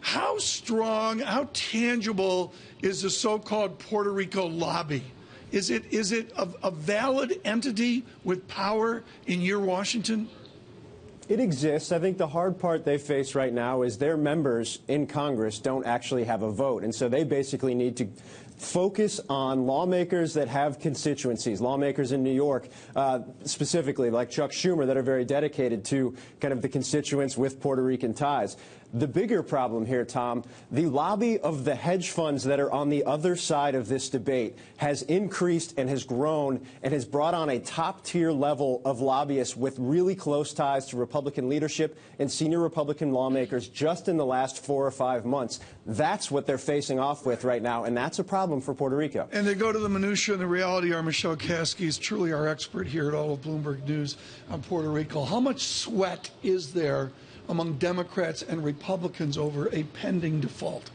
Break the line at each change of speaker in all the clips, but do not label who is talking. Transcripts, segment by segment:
How strong, how tangible is the so-called Puerto Rico lobby? Is it a valid entity with power in your Washington?
It exists. I think the hard part they face right now is their members in Congress don't actually have a vote. And so they basically need to focus on lawmakers that have constituencies, lawmakers in New York specifically, like Chuck Schumer, that are very dedicated to kind of the constituents with Puerto Rican ties. The bigger problem here, Tom, the lobby of the hedge funds that are on the other side of this debate has increased and has grown and has brought on a top-tier level of lobbyists with really close ties to Republican leadership and senior Republican lawmakers just in the last 4 or 5 months. That's what they're facing off with right now, and that's a problem for Puerto Rico.
And they go to the minutiae and the reality. Our Michelle Kaske is truly our expert here at all of Bloomberg News on Puerto Rico. How much sweat is there among Democrats and Republicans over a pending default?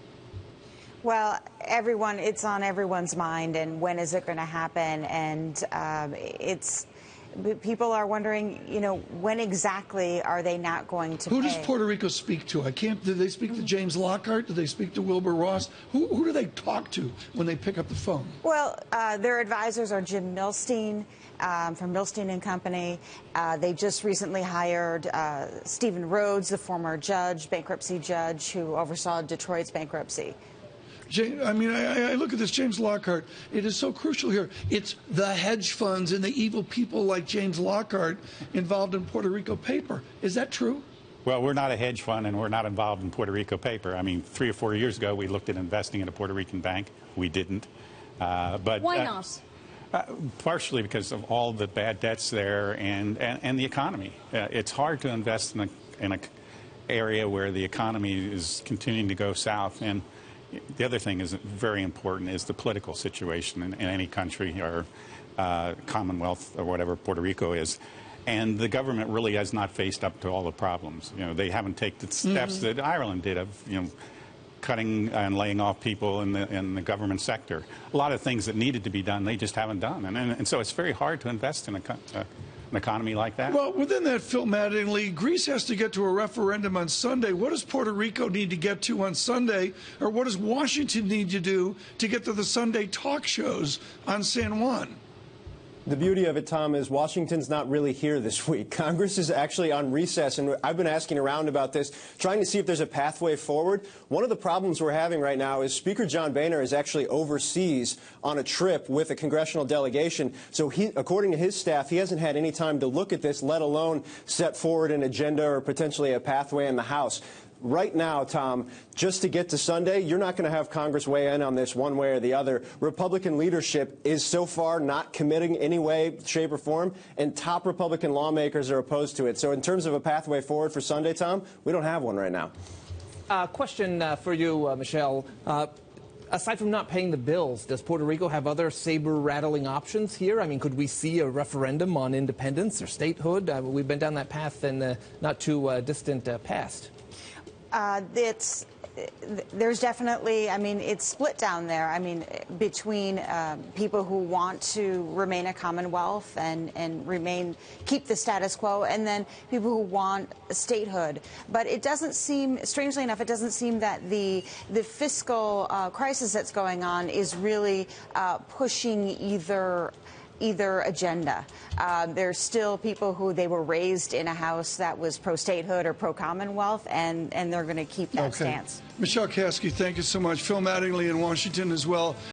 Well, it's on everyone's mind, and when is it going to happen? And people are wondering, when exactly are they not going to pay?
Who does Puerto Rico speak to? Do they speak to James Lockhart? Do they speak to Wilbur Ross? Who do they talk to when they pick up the phone?
Well, their advisors are Jim Milstein from Milstein and Company. They just recently hired Stephen Rhodes, the former bankruptcy judge who oversaw Detroit's bankruptcy.
I look at this, James Lockhart. It is so crucial here. It's the hedge funds and the evil people like James Lockhart involved in Puerto Rico paper. Is that true?
Well, we're not a hedge fund, and we're not involved in Puerto Rico paper. I mean, 3 or 4 years ago, we looked at investing in a Puerto Rican bank. We didn't.
But why not?
Partially because of all the bad debts there and the economy. It's hard to invest in an area where the economy is continuing to go south. And the other thing is very important is the political situation in any country or Commonwealth or whatever Puerto Rico is. And the government really has not faced up to all the problems. They haven't taken the steps that Ireland did of, cutting and laying off people in the government sector. A lot of things that needed to be done, they just haven't done. And so it's very hard to invest in an economy like that.
Well, within that, Phil Mattingly, Greece has to get to a referendum on Sunday. What does Puerto Rico need to get to on Sunday? Or what does Washington need to do to get to the Sunday talk shows on San Juan?
The beauty of it, Tom, is Washington's not really here this week. Congress is actually on recess, and I've been asking around about this, trying to see if there's a pathway forward. One of the problems we're having right now is Speaker John Boehner is actually overseas on a trip with a congressional delegation. So according to his staff, he hasn't had any time to look at this, let alone set forward an agenda or potentially a pathway in the House. Right now, Tom, just to get to Sunday, you're not going to have Congress weigh in on this one way or the other. Republican leadership is so far not committing any way, shape, or form, and top Republican lawmakers are opposed to it. So in terms of a pathway forward for Sunday, Tom, we don't have one right now.
Question for you, Michelle. Aside from not paying the bills, does Puerto Rico have other saber-rattling options here? I mean, could we see a referendum on independence or statehood? We've been down that path in the not too distant past.
There's definitely, it's split down there. Between people who want to remain a commonwealth and keep the status quo, and then people who want statehood. But it doesn't seem, strangely enough, it doesn't seem that the fiscal crisis that's going on is really pushing either agenda. There's still people who they were raised in a house that was pro-statehood or pro-commonwealth, and they're going to keep that stance.
Michelle Kaske, thank you so much. Phil Mattingly in Washington as well.